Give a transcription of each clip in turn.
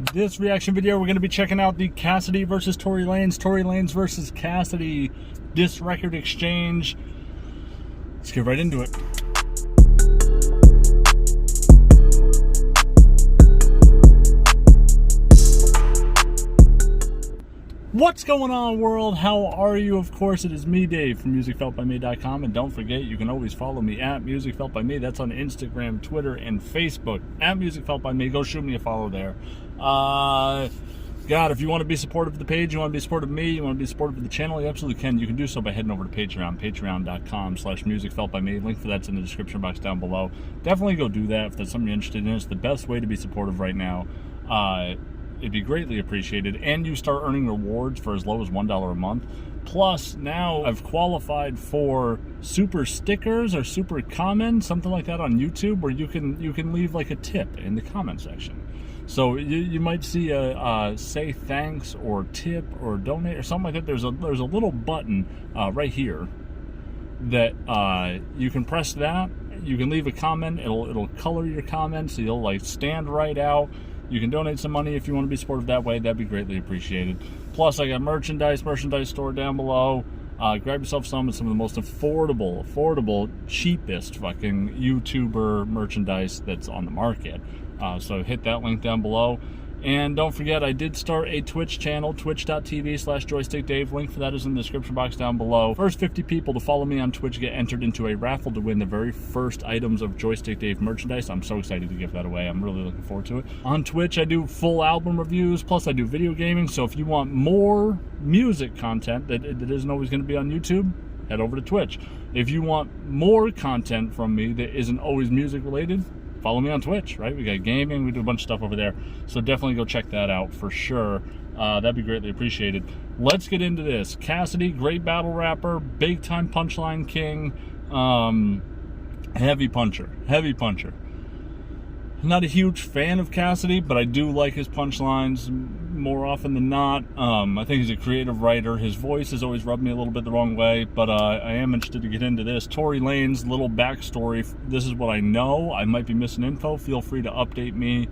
This reaction video, we're going to be checking out the Cassidy versus Tory Lanez, Tory Lanez versus Cassidy diss record exchange. Let's get right into it. What's going on, world? How are you? Of course, it is me, Dave, from musicfeltbyme.com, and don't forget, you can always follow me at musicfeltbyme. That's on Instagram, Twitter, and Facebook. At musicfeltbyme. Go shoot me a follow there. God, if you want to be supportive of the page, you want to be supportive of me, you want to be supportive of the channel, you absolutely can. You can do so by heading over to Patreon, patreon.com/musicfeltbyme. Link for that's in the description box down below. Definitely go do that if that's something you're interested in. It's the best way to be supportive right now. It'd be greatly appreciated, and you start earning rewards for as low as $1 a month. Plus, now I've qualified for super stickers or super comments, something like that on YouTube, where you can leave like a tip in the comment section. So you might see a say thanks or tip or donate or something like that. There's a little button right here that you can press that. You can leave a comment. It'll color your comment so you'll like stand right out. You can donate some money if you want to be supportive that way. That'd be greatly appreciated. Plus, I got merchandise store down below. Grab yourself some of the most affordable, cheapest fucking YouTuber merchandise that's on the market. So hit that link down below. And don't forget, I did start a Twitch channel, twitch.tv/joystickdave. Link for that is in the description box down below. First 50 people to follow me on Twitch get entered into a raffle to win the very first items of Joystick Dave merchandise. I'm so excited to give that away. I'm really looking forward to it. On Twitch, I do full album reviews, plus I do video gaming. So if you want more music content that isn't always going to be on YouTube, head over to Twitch. If you want more content from me that isn't always music related, follow me on Twitch, right? We got gaming, we do a bunch of stuff over there. So definitely go check that out for sure. That'd be greatly appreciated. Let's get into this. Cassidy, great battle rapper, big time punchline king, heavy puncher. Not a huge fan of Cassidy, but I do like his punchlines more often than not. I think he's a creative writer. His voice has always rubbed me a little bit the wrong way, but I am interested to get into this. Tory Lanez, little backstory. This is what I know. I might be missing info. Feel free to update me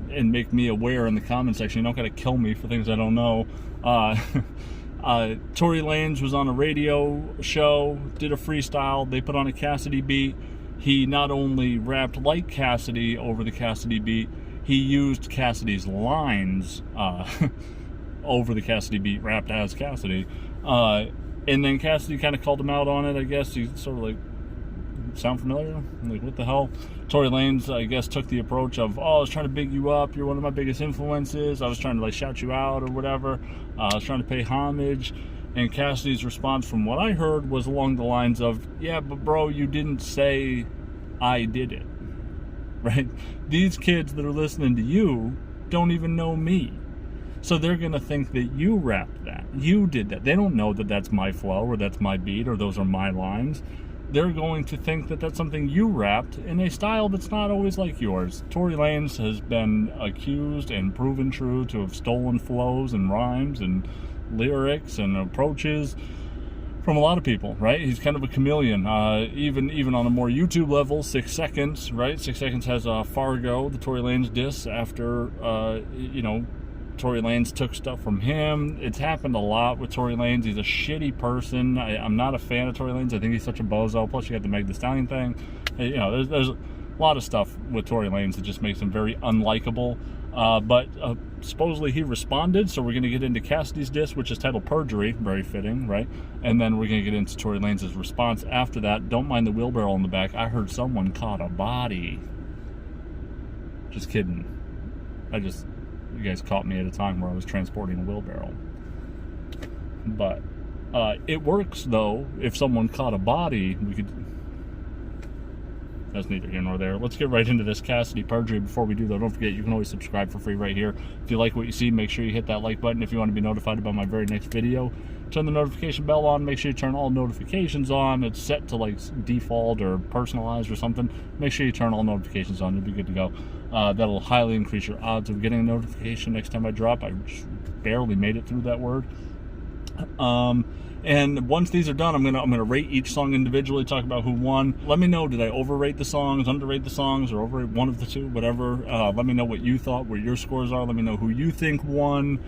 and make me aware in the comment section. You don't got to kill me for things I don't know. Tory Lanez was on a radio show, did a freestyle. They put on a Cassidy beat. He not only rapped like Cassidy over the Cassidy beat, he used Cassidy's lines over the Cassidy beat, rapped as Cassidy. And then Cassidy kind of called him out on it, I guess. He sort of like, sound familiar? I'm like, what the hell? Tory Lanez, I guess, took the approach of, oh, I was trying to big you up. You're one of my biggest influences. I was trying to like shout you out or whatever. I was trying to pay homage. And Cassidy's response, from what I heard, was along the lines of, yeah, but bro, you didn't say I did it, right? These kids that are listening to you don't even know me. So they're going to think that you rapped that. You did that. They don't know that that's my flow or that's my beat or those are my lines. They're going to think that that's something you rapped in a style that's not always like yours. Tory Lanez has been accused and proven true to have stolen flows and rhymes and lyrics and approaches from a lot of people, right? He's kind of a chameleon. Even on a more YouTube level, 6 Seconds, right? 6 Seconds has Fargo, the Tory Lanez diss after, Tory Lanez took stuff from him. It's happened a lot with Tory Lanez. He's a shitty person. I'm not a fan of Tory Lanez. I think he's such a bozo. Plus, you got the Meg Thee Stallion thing. There's a lot of stuff with Tory Lanez that just makes him very unlikable. But supposedly he responded, so we're going to get into Cassidy's diss, which is titled Perjury, very fitting, right? And then we're going to get into Tory Lanez's response after that. Don't mind the wheelbarrow in the back. I heard someone caught a body. Just kidding. You guys caught me at a time where I was transporting a wheelbarrow. But it works, though. If someone caught a body, we could... That's neither here nor there. Let's get right into this Cassidy Perjury. Before we do, though, don't forget, you can always subscribe for free right here. If you like what you see, make sure you hit that like button. If you want to be notified about my very next video, turn the notification bell on. Make sure you turn all notifications on. It's set to like default or personalized or something. Make sure you turn all notifications on. You'll be good to go. That'll highly increase your odds of getting a notification next time I drop. I just barely made it through that word. And once these are done, I'm gonna rate each song individually, talk about who won. Let me know, did I overrate the songs, underrate the songs, or overrate one of the two, whatever. Let me know what you thought, what your scores are. Let me know who you think won.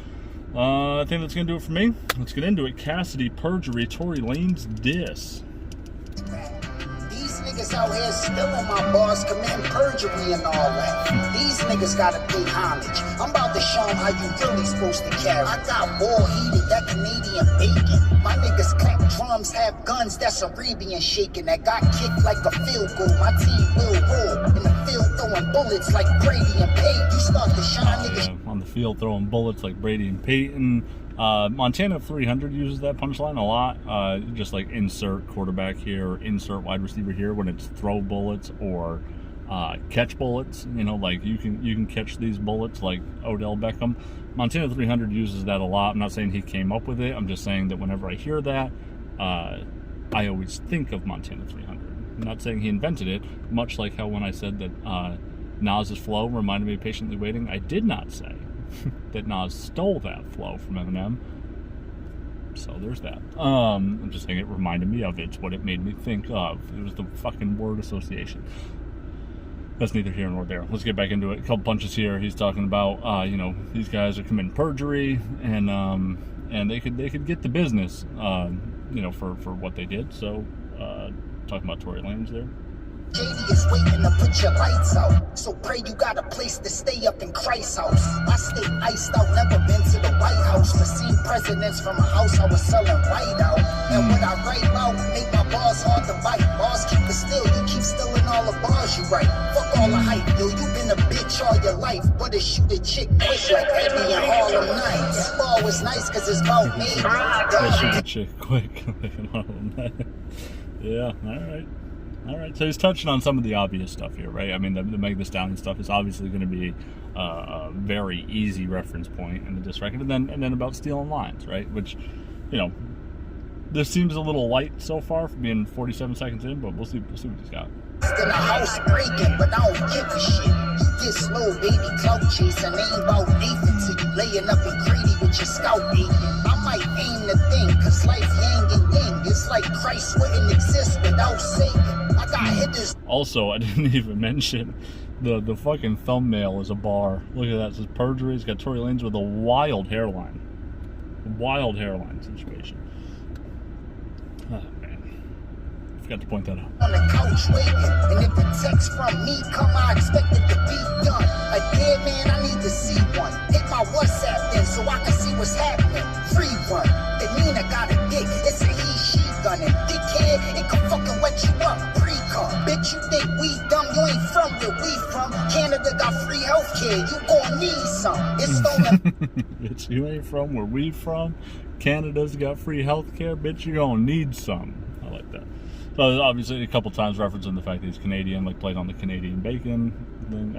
I think that's gonna do it for me. Let's get into it. Cassidy, Perjury, Tory Lanez diss. These niggas out here still on my bars, committing perjury and all that. These niggas gotta pay homage. I'm about to show them how you really supposed to carry. I got more heated, that Canadian bacon. My niggas clap drums, have guns, that's Arabian shaking. That got kicked like a field goal. My team will roll in the field, throwing bullets like Brady and Peyton. You start to shine, niggas. Yeah, on the field, throwing bullets like Brady and Peyton. Montana 300 uses that punchline a lot. Just like insert quarterback here, or insert wide receiver here when it's throw bullets or catch bullets. You know, like you can catch these bullets like Odell Beckham. Montana 300 uses that a lot. I'm not saying he came up with it. I'm just saying that whenever I hear that, I always think of Montana 300. I'm not saying he invented it, much like how when I said that Nas's flow reminded me of Patiently Waiting, I did not say that Nas stole that flow from Eminem. So there's that. I'm just saying it reminded me of it. It's what it made me think of. It was the fucking word association. That's neither here nor there. Let's get back into it. A couple punches here. He's talking about, you know, these guys are committing perjury, and they could get the business, you know, for what they did. So, talking about Tory Lanez there. JD is waiting to put your lights out. So pray you got a place to stay up in Christ's house. I stay iced out, never been to the White House, but seen presidents from a house I was selling right out. And what I write out make my bars hard to bite. Bars keep it still, you keep stealing all the bars you write. Fuck all the hype, yo, you been a bitch all your life, but it shoot a chick quick like Eddie and Harlem Nights. That ball was nice cause it's about me. Shoot a chick quick like Harlem Nights. Yeah, alright. All right, so he's touching on some of the obvious stuff here, right? I mean, the Meg Thee Stallion stuff is obviously going to be a very easy reference point in the diss record, and then about stealing lines, right? Which, you know, this seems a little light so far for being 47 seconds in, but we'll see what he's got. In a house breaking, but I don't give a shit. You get slow, baby, clout chasing, ain't about Nathan till you laying up in Grady with your scout agent. I might aim the thing, cause life yang and yin. It's like Christ wouldn't exist without Satan. I got hitters. Also, I didn't even mention the fucking thumbnail is a bar. Look at that, it says Perjury. It's got Tory Lanez with a wild hairline. Wild hairline situation. Oh, forgot to point that out. On the couch waiting, and if a text from me come, I expect it to be done. A dead man, I need to see one. Hit my WhatsApp then so I can see what's happening. Free run. The Nina got a dick. It's a he, she gunning. Dickhead, it can fucking wet you up. Pre-cum. Bitch, you think we dumb? You ain't from where we from. Canada got free healthcare. You gon' need some. It's stolen. Bitch, you ain't from where we from. Canada's got free healthcare. Bitch, you gonna need some. I like that. So obviously a couple times referencing the fact that he's Canadian, like played on the Canadian bacon thing.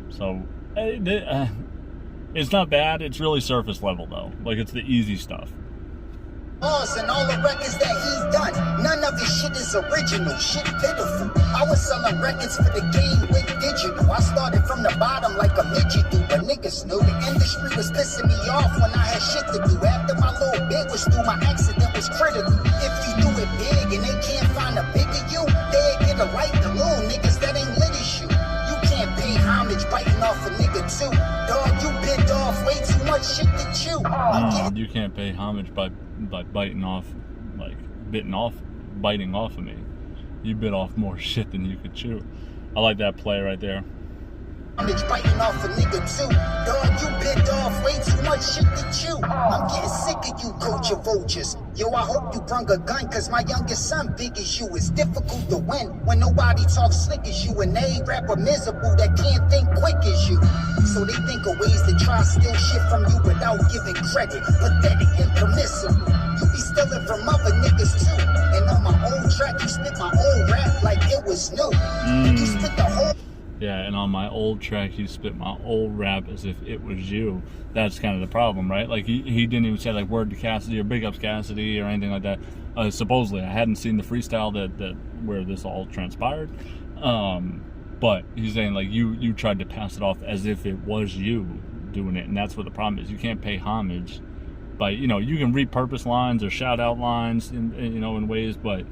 So it's not bad. It's really surface level though. Like it's the easy stuff. And all the records that he's done, none of his shit is original. Shit pitiful. I was selling records for the game with digital. I started from the bottom like a midget do, but niggas knew the industry was pissing me off when I had shit to do. After my little bit was through, my accident was critical. If you do it big and they can't find a bigger you, they get a right to little niggas that ain't lit as you. You can't pay homage biting off a nigga too. Dog, you bit off way too much shit to chew. You can't pay homage by biting off, like biting off of me. You bit off more shit than you could chew. I like that play right there. Homage biting off a nigga too. Dog, you bit off way too much shit to chew. I'm getting sick of you, coach of vultures. Yo, I hope you brung a gun, cause my youngest son big as you. It's difficult to win when nobody talks slick as you. And they rapper miserable that can't think quick as you. So they think of ways to try to steal shit from you without giving credit. Pathetic and permissible. You be stealing from other niggas too. And on my own track, you spit my old rap like it was new. You spit the whole... Yeah, and on my old track, you spit my old rap as if it was you. That's kind of the problem, right? Like, he didn't even say, like, word to Cassidy or big ups Cassidy or anything like that. Supposedly, I hadn't seen the freestyle that where this all transpired. But he's saying, like, you tried to pass it off as if it was you doing it. And that's what the problem is. You can't pay homage by, you know, you can repurpose lines or shout out lines in, you know, in ways, but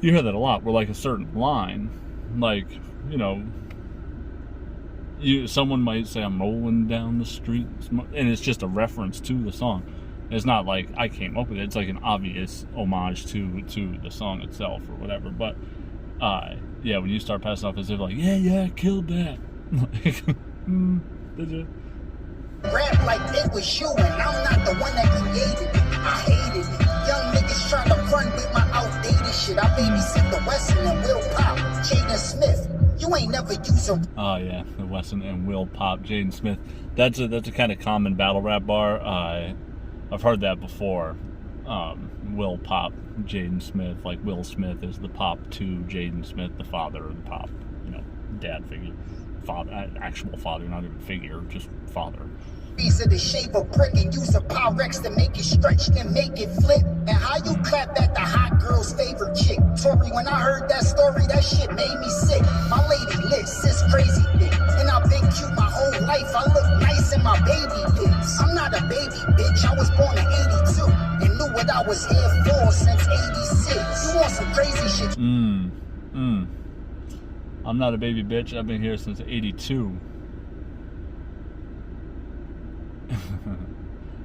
you hear that a lot where like a certain line, like, you know, someone might say, I'm rolling down the street, and it's just a reference to the song. It's not like I came up with it. It's like an obvious homage to the song itself or whatever. But yeah, when you start passing off as if like, yeah, killed that. Did you? Rap like it was you, and I'm not the one that created it. I hated it. Young niggas trying to run with my outdated shit. I babysit the Wesson and Will Pop, Jaden Smith. You ain't never use a... Oh yeah, the Wesson and Will Pop, Jaden Smith. That's a kind of common battle rap bar. I've heard that before. Will Pop, Jaden Smith. Like Will Smith is the pop to Jaden Smith, the father of the pop. You know, dad figure. Father, actual father, not even figure, just father. Piece of the shape of brick and use a Pyrex to make it stretch and make it flip. And how you clap at the hot girl's favorite chick. Tory, when I heard that story, that shit made me sick. My lady lit, sis crazy thick. And I've been cute my whole life. I look nice in my baby pics. I'm not a baby bitch. I was born in 82 and knew what I was here for since 86. You want some crazy shit? I'm not a baby bitch. I've been here since 82.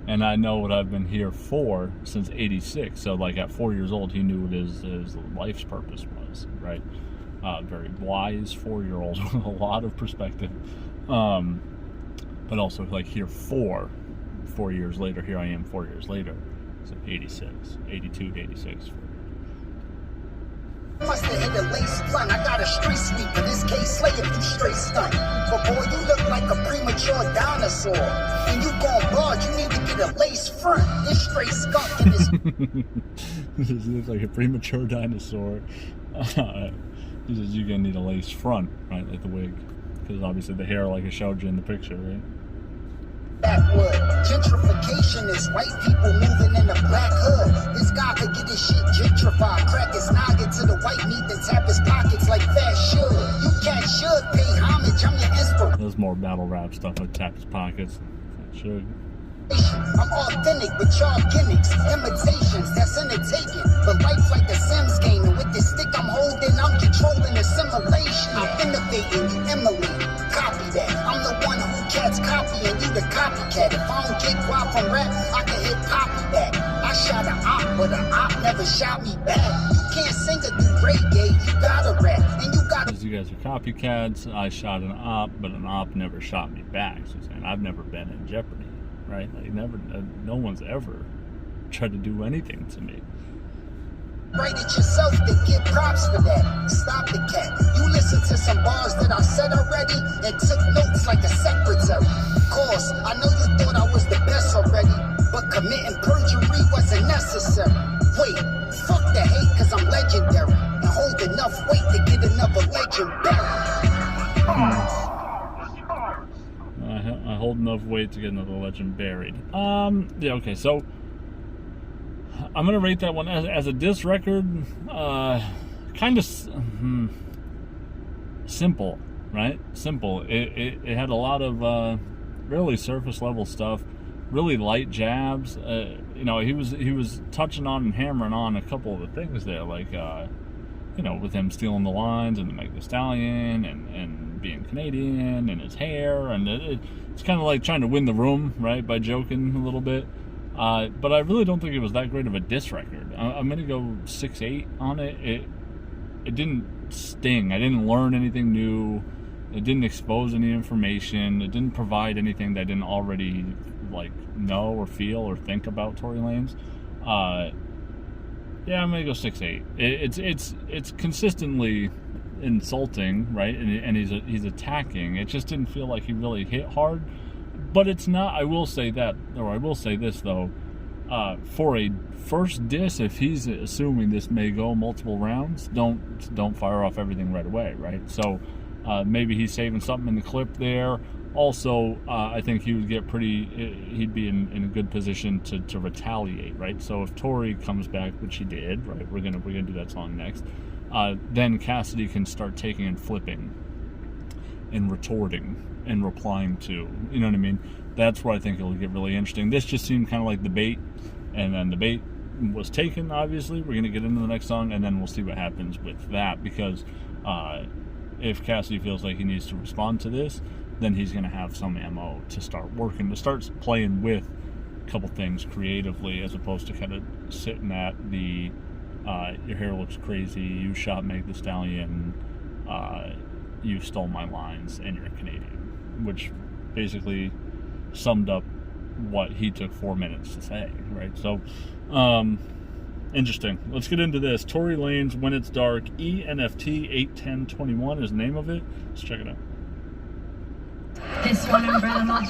And I know what I've been here for since 86. So like at 4 years old, he knew what his life's purpose was, right? Very wise 4-year-old with a lot of perspective. But also like here 4 years later, here I am 4 years later. So 86, 82 to 86. Must have hit a lace blunt. I got a street sweeper. This case slay if you straight stunt. But boy, you look like a premature dinosaur. And you gon' bald, you need to get a lace front. This straight skunk in this. This looks like a premature dinosaur. He says you're gonna need a lace front, right? Like the wig. Because obviously the hair, like I showed you in the picture, right? Backwood. Gentrification is white people moving in the black hood. This guy could get his shit gentrified, crack his noggin to the white meat and tap his pockets like fat should. You cat should pay homage, I'm your inspiration. There's more battle rap stuff like tap his pockets. Fat should. I'm authentic, but y'all gimmicks, imitations, that's in the taking. But life like a Sims game, and with this stick I'm holding, I'm controlling the simulation. I'm innovating, you emulate, copy that. I'm the one who cats copy, and you the copycat. If I don't get guap from rap, I can hit copy back. I shot an op, but an op never shot me back. You can't sing or do reggae, you gotta rap, and you gotta... You guys are copycats. I shot an op, but an op never shot me back. So saying I've never been in jeopardy. Right? Like never, no one's ever tried to do anything to me. Write it yourself to get props for that. Stop the cat. You listen to some bars that I said already and took notes like a secretary. Of course, I know you thought I was the best already, but committing perjury wasn't necessary. Wait, fuck the hate cause I'm legendary and hold enough weight to get another legend buried. I hold enough weight to get another legend buried. Yeah, okay, so I'm gonna rate that one as a diss record. Kind of simple, right? Simple. It had a lot of really surface level stuff, really light jabs. You know, he was touching on and hammering on a couple of the things there, like you know, with him stealing the lines and the Meg Thee Stallion and being Canadian and his hair, and it's kind of like trying to win the room, right, by joking a little bit. But I really don't think it was that great of a diss record. I'm gonna go 6-8 on it. It didn't sting. I didn't learn anything new. It didn't expose any information. It didn't provide anything that I didn't already like know or feel or think about Tory Lanez. Yeah, I'm gonna go 6-8. It's consistently insulting, right? And he's attacking. It just didn't feel like he really hit hard. But it's not. I will say that, or I will say this though. For a first diss, if he's assuming this may go multiple rounds, don't fire off everything right away, right? So maybe he's saving something in the clip there. Also, I think he would get he'd be in a good position to retaliate, right? So if Tory comes back, which he did, right? We're gonna do that song next. Then Cassidy can start taking and flipping. and retorting and replying to. You know what I mean? That's where I think it'll get really interesting. This just seemed kind of like the bait, and then the bait was taken, obviously. We're going to get into the next song, and then we'll see what happens with that, because if Cassidy feels like he needs to respond to this, then he's going to have some ammo to start working, to start playing with a couple things creatively, as opposed to kind of sitting at the your hair looks crazy, you shot Meg the Stallion, you stole my lines, and you're Canadian, which basically summed up what he took 4 minutes to say, right? So interesting. Let's get into this. Tory Lanez, When It's Dark, ENFT 81021 is the name of it. Let's check it out. This one umbrella mod.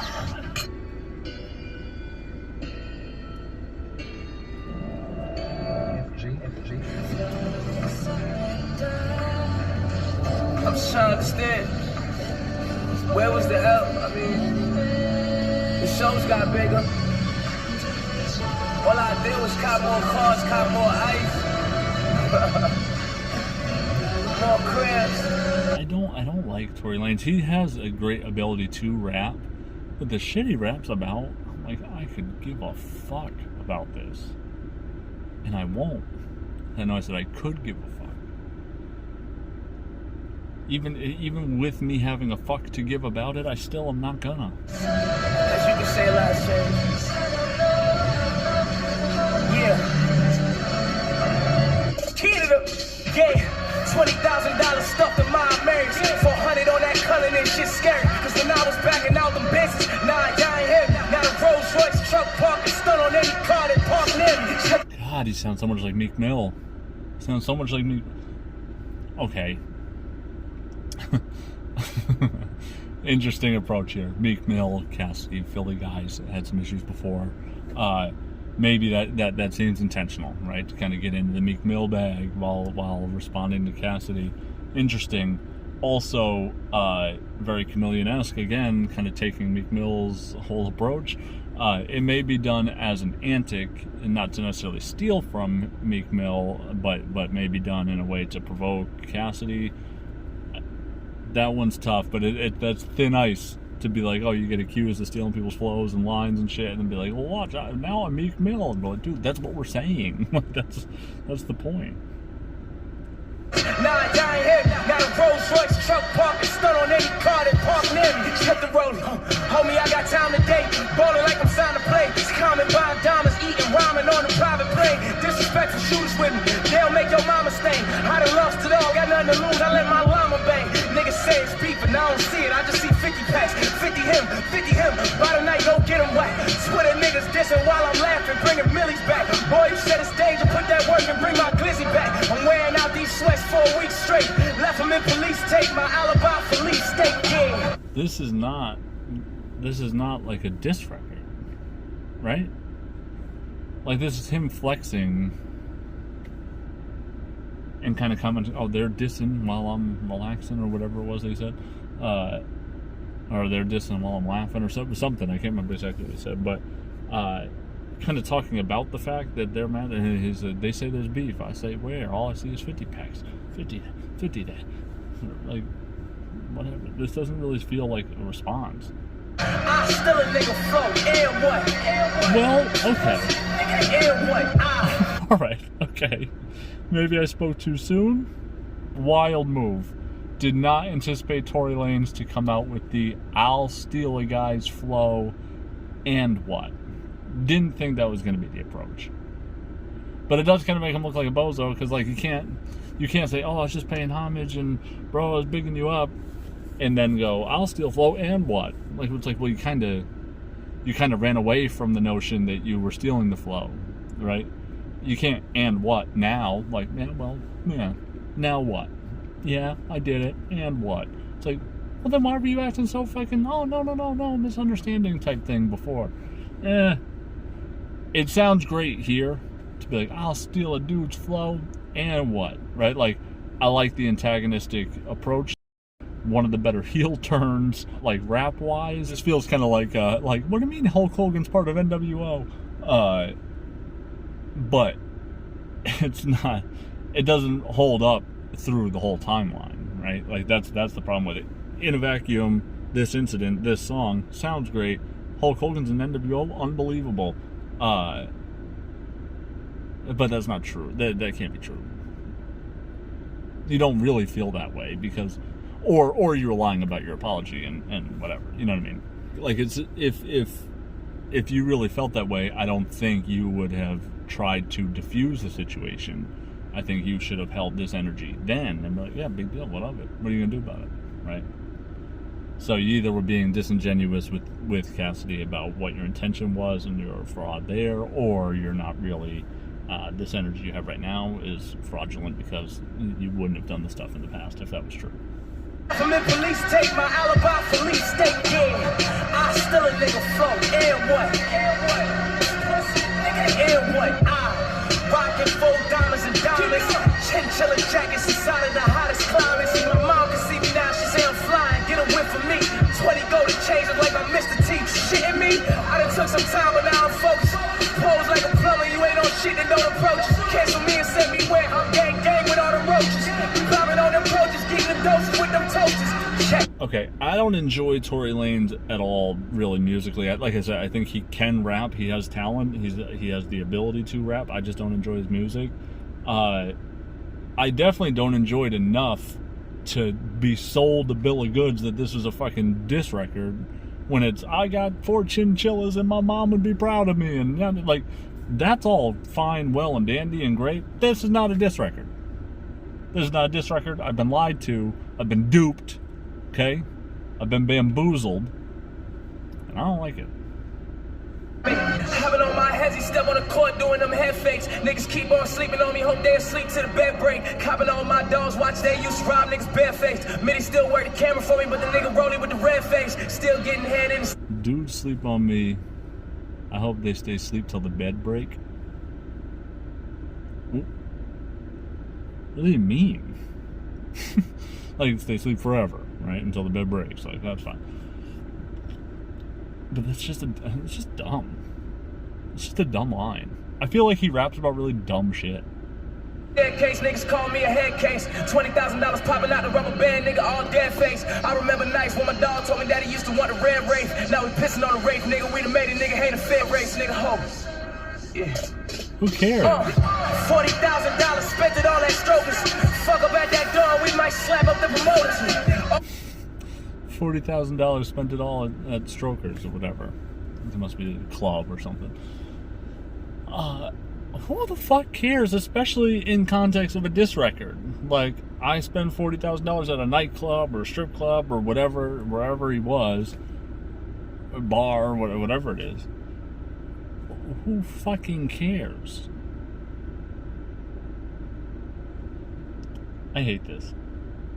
I'm just trying to understand. Where was the L? I mean, the shows got bigger. All I did was cop more cars, cop more ice. More crabs. I don't like Tory Lanez. He has a great ability to rap, but the shit he raps about, I'm like, I could give a fuck about this, and I won't. I know I said I could give a fuck. Even with me having a fuck to give about it, I still am not gonna. As you can say, a lot changed. Yeah. Key to the yeah. $20,000 stuffed in my Marys. 400 on that Cullen and shit scary. Cause when I was backing out them bitches, nah, y'all ain't here. Now the Rolls Royce truck parked and stood on any car that parked near me. God, he sounds so much like Meek Mill. Sounds so much like Meek. Okay. Interesting approach here. Meek Mill, Cassidy, Philly guys had some issues before. Maybe that seems intentional, right? To kind of get into the Meek Mill bag while responding to Cassidy. Interesting. Also, very Chameleon-esque, again, kind of taking Meek Mill's whole approach. It may be done as an antic, and not to necessarily steal from Meek Mill, but may be done in a way to provoke Cassidy. That one's tough, but that's thin ice to be like, oh, you get accused of stealing people's flows and lines and shit, and then be like, well, watch, now I'm Meek Mill. And be like, dude, that's what we're saying. that's the point. Nah, y'all ain't here. Now the Rolls Royce truck parked and stood on any car that parked near me. Shut the road, homie, I got time today. Ballin' like I'm signed to play. It's common buying diamonds, eating ramen on a private plane. Disrespectful shooters with me, they'll make your mama stain. I done lost it all, got nothing to lose, I let my llama bang. Niggas say it's beef, but I don't see it, I just see 50 packs. 50 him, by the night, go get him whack. Twitter niggas dissing while I'm laughing, bringing millies back. Boy, you set a stage and put that work and bring my glizzy back. I'm wearing out these sweats 4 weeks straight. Left them in police tape, my alibi police state, yeah. This is not like a diss record, right? Like, this is him flexing and kind of commenting, oh, they're dissing while I'm relaxing, or whatever it was they said. Or they're dissing while I'm laughing, or something. I can't remember exactly what he said, but kind of talking about the fact that they're mad. And they say there's beef. I say, where? All I see is 50 packs. 50 there. Like, whatever. This doesn't really feel like a response. I still a nigga flow, and what? Well, okay. And what? All right, okay. Maybe I spoke too soon. Wild move. Did not anticipate Tory Lanez to come out with the I'll steal a guy's flow and what. Didn't think that was going to be the approach. But it does kind of make him look like a bozo, because like you can't say, oh, I was just paying homage and bro, I was bigging you up, and then go, I'll steal flow and what. Like, it's like, well, you kind of ran away from the notion that you were stealing the flow, right? You can't and what now. Like, yeah, now what? Yeah, I did it, and what? It's like, well, then why were you acting so fucking, oh, no, misunderstanding type thing before? It sounds great here to be like, I'll steal a dude's flow, and what, right? Like, I like the antagonistic approach. One of the better heel turns, like, rap-wise. This feels kind of like, what do you mean Hulk Hogan's part of NWO? But it's not, it doesn't hold up through the whole timeline, right? Like, that's the problem with it. in a vacuum, this incident, this song sounds great. Hulk Hogan's an NWO, unbelievable. But that's not true. That can't be true. You don't really feel that way because, or you're lying about your apology and whatever. You know what I mean? Like, it's if you really felt that way, I don't think you would have tried to diffuse the situation. I think you should have held this energy then and be like, yeah, big deal, what of it? What are you gonna do about it, right? So you either were being disingenuous with Cassidy about what your intention was and you're a fraud there, or you're not really, this energy you have right now is fraudulent because you wouldn't have done the stuff in the past if that was true. From in police take my alibi police state, yeah. I still a nigga flow, and what? And what? I rockin' full diamonds and diamonds, chinchilla jackets inside of the hottest climates. My mom can see me now, she say I'm flying, get a whip for me. 20 golden chains like my Mr. T. Shitting me? I done took some time, but now I'm focused. Pose like a plumber, you ain't on shit that don't approach us. Cancel me and send me where I'm gang with all the roaches. Climbing on them approaches, getting the doses with them toasters. Check. Okay, I don't enjoy Tory Lanez at all, really, musically. Like I said, I think he can rap. He has talent. He has the ability to rap. I just don't enjoy his music. I definitely don't enjoy it enough to be sold a bill of goods that this is a fucking diss record when it's, I got 4 chinchillas and my mom would be proud of me. And, like, that's all fine, well, and dandy and great. This is not a diss record. This is not a diss record. I've been lied to. I've been duped. Okay? I've been bamboozled. And I don't like it. Having on my heads, he step on the court doing them head fakes. Niggas keep on sleeping on me, hope they asleep to the bed break. Copping on my dogs, watch they used to rob niggas barefaced. Mitty still work the camera for me, but the nigga rolling with the red face. Still getting head in the... Dudes sleep on me. I hope they stay asleep till the bed break. What do you mean? Like, they sleep forever, right? Until the bed breaks. Like, that's fine. But it's just dumb. It's just a dumb line. I feel like he raps about really dumb shit. Dead case, niggas call me a head case. $20,000 popping out the rubber band, nigga, all dead face. I remember nights when my dog told me that he used to want a red Wraith. Now we pissing on the Wraith, nigga. We done made a nigga hate a fair race, nigga. Hoes. Yeah. Who cares? $40,000 spent it all at strokers. Fuck up at that door, we might slap up the promoters. $40,000 spent it all at Strokers or whatever. It must be a club or something. Who the fuck cares, especially in context of a diss record? Like, I spend $40,000 at a nightclub or a strip club or whatever, wherever he was, a bar, whatever it is. Who fucking cares? I hate this.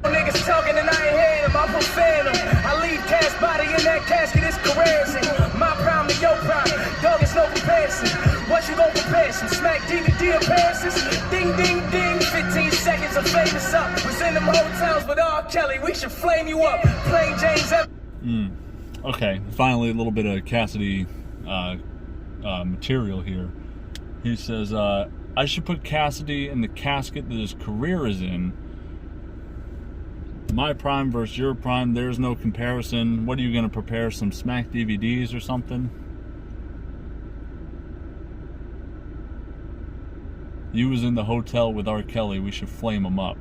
Niggas talking and I ain't hearing them, I profane them. I leave cash body in that casket, it's careersing. My prime to your prime, dog, it's no comparison. What you gon' compare? Some smack DVD appearances? Ding, ding, ding, 15 seconds of famous up. Was in them hotels with R. Kelly, we should flame you up. Plain James Okay, finally a little bit of Cassidy material here. He says, I should put Cassidy in the casket that his career is in. My prime versus your prime, there's no comparison. What are you going to prepare, some smack DVDs or something? You was in the hotel with R. Kelly, we should flame him up.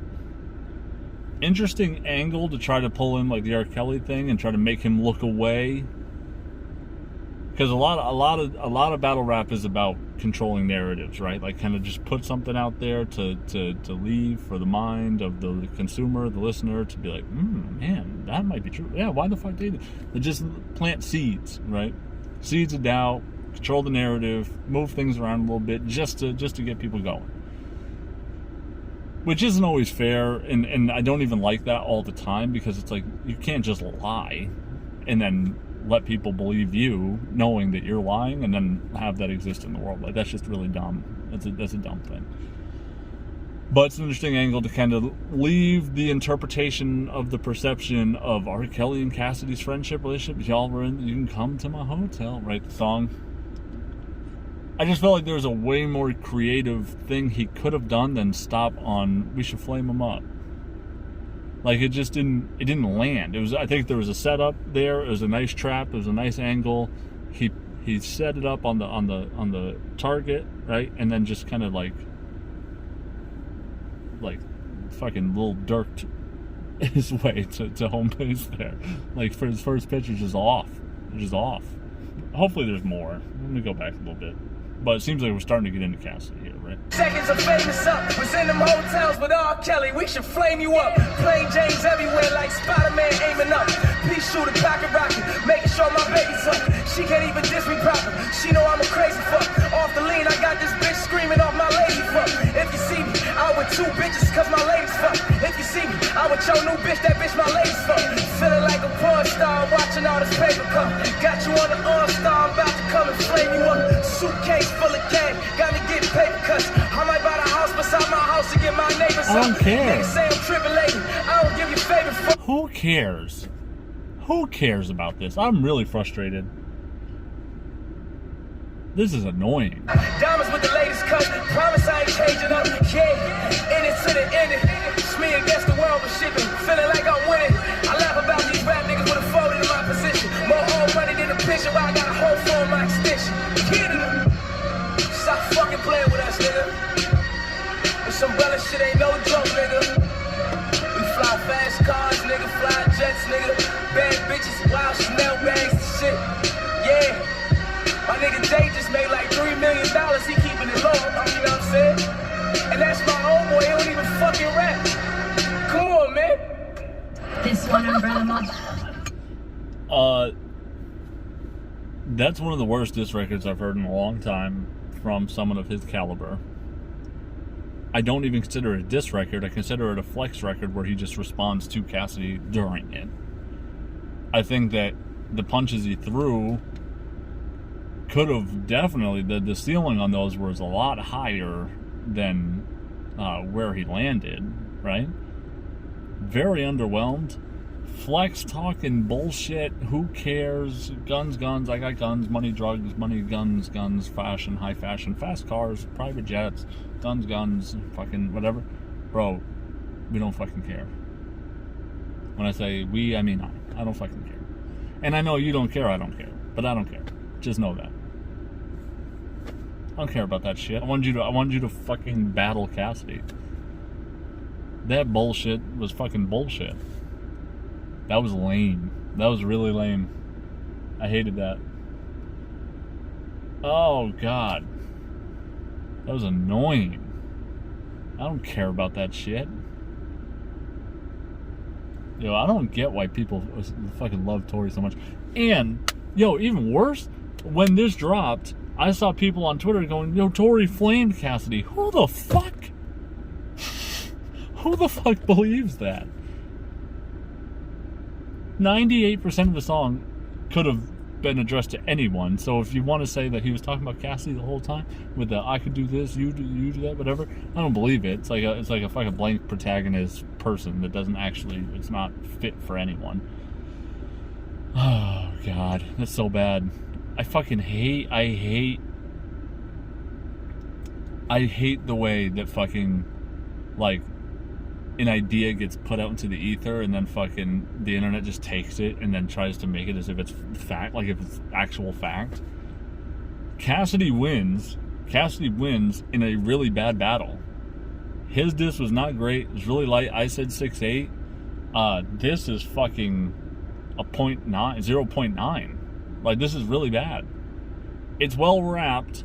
Interesting angle to try to pull in like the R. Kelly thing and try to make him look away. Because a lot of battle rap is about controlling narratives, right? Like, kind of just put something out there to leave for the mind of the consumer, the listener, to be like, man, that might be true. Yeah, why the fuck did they just plant seeds, right? Seeds of doubt, control the narrative, move things around a little bit, just to get people going. Which isn't always fair, and I don't even like that all the time, because it's like, you can't just lie and then let people believe you knowing that you're lying and then have that exist in the world. Like, that's just really dumb. That's a dumb thing. But it's an interesting angle to kind of leave the interpretation of the perception of R. Kelly and Cassidy's friendship relationship. Y'all were in, you can come to my hotel, right? The song. I just felt like there was a way more creative thing he could have done than stop on, we should flame him up. Like it just didn't land. It was, I think there was a setup there. It was a nice trap. It was a nice angle. He set it up on the target, right, and then just kind of like fucking little dirked his way to home base there. Like for his first pitch was just off. Just off. Hopefully there's more. Let me go back a little bit. But it seems like we're starting to get into Cassidy here, right? Seconds of famous up. Was in them hotels with R. Kelly. We should flame you up. Plain James everywhere like Spider-Man aiming up. Peace shooter, pocket rocket. Making sure my baby's up. She can't even diss me proper. She know I'm a crazy fuck. Off the lean, I got this bitch screaming off my lady fuck. If you see me, I with 2 bitches cause my ladies fuck. If you see me, I with your new bitch, that bitch my ladies fuck. Feeling like a porn star watching all this paper come. Got you on the All-Star, I'm about to come and flame you up. Suitcase full of cash, got me getting paper cuts. I might buy the house beside my house to get my neighbors up. I don't care. Niggas say I'm tribulating, I don't give you favorite fuck. Who cares? Who cares about this? I'm really frustrated. This is annoying. Diamonds with the latest cut. Promise I ain't changing up. Yeah, in it to the end. It's me against the world for shipping. Feeling like I'm winning. I laugh about these rap niggas with a folded in my position. More old money than a picture where I got a whole phone my extension. Kidding them. Stop fucking playing with us, nigga. This umbrella shit ain't no joke, nigga. We fly fast cars, nigga. Fly jets, nigga. Bad bitches, wild Chanel bags and shit. Yeah. My nigga Jay just made like $3 million. He keeping it low, you know what I'm saying? And that's my old boy. He don't even fucking rap. Come on, man. This one umbrella mob. That's one of the worst diss records I've heard in a long time from someone of his caliber. I don't even consider it a diss record. I consider it a flex record where he just responds to Cassidy during it. I think that the punches he threw could have definitely, the ceiling on those was a lot higher than where he landed, right? Very underwhelmed. Flex talking bullshit. Who cares? Guns, guns. I got guns. Money, drugs. Money, guns, guns. Fashion, high fashion. Fast cars. Private jets. Guns, guns. Fucking whatever. Bro, we don't fucking care. When I say we, I mean I don't fucking care. And I know you don't care. I don't care. But I don't care. Just know that. I don't care about that shit. I wanted you to fucking battle Cassidy. That bullshit was fucking bullshit. That was lame. That was really lame. I hated that. Oh, God. That was annoying. I don't care about that shit. Yo, I don't get why people fucking love Tory so much. And, yo, even worse, when this dropped, I saw people on Twitter going, yo, Tory flamed Cassidy. Who the fuck? Who the fuck believes that? 98% of the song could have been addressed to anyone. So if you want to say that he was talking about Cassidy the whole time with the I could do this, you do that, whatever, I don't believe it. It's like a fucking blank protagonist person that doesn't actually, it's not fit for anyone. Oh God, that's so bad. I hate the way that fucking, like, an idea gets put out into the ether and then fucking the internet just takes it and then tries to make it as if it's fact, like if it's actual fact. Cassidy wins in a really bad battle. His diss was not great. It was really light. I said 6.8. This is fucking a 0.9. Like, this is really bad. It's well wrapped,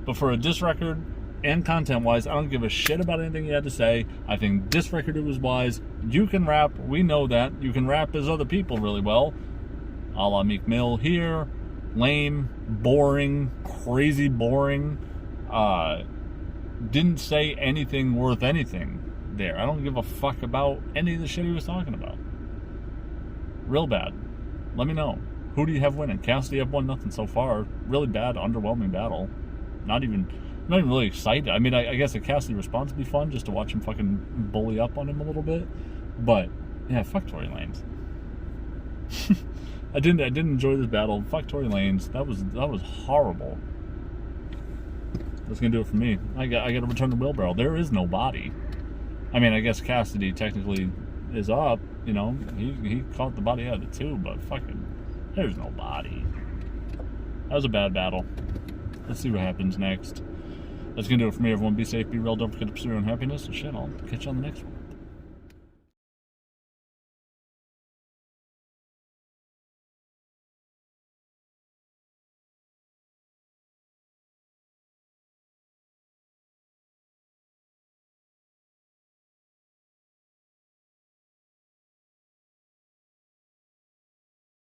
but for a diss record and content-wise, I don't give a shit about anything you had to say. I think this record was wise. You can rap. We know that. You can rap as other people really well. A la Meek Mill here. Lame. Boring. Crazy boring. Didn't say anything worth anything there. I don't give a fuck about any of the shit he was talking about. Real bad. Let me know. Who do you have winning? Cassidy have won nothing so far. Really bad, underwhelming battle. Not even really excited. I mean, I guess a Cassidy response would be fun, just to watch him fucking bully up on him a little bit. But yeah, fuck Tory Lanez. I didn't enjoy this battle. Fuck Tory Lanez. That was horrible. That's gonna do it for me. I got to return the wheelbarrow. There is no body. I mean, I guess Cassidy technically is up. You know, he caught the body out of it too, but fucking, there's no body. That was a bad battle. Let's see what happens next. That's gonna do it for me, everyone. Be safe, be real, don't forget to pursue your own happiness, and shit, I'll catch you on the next one.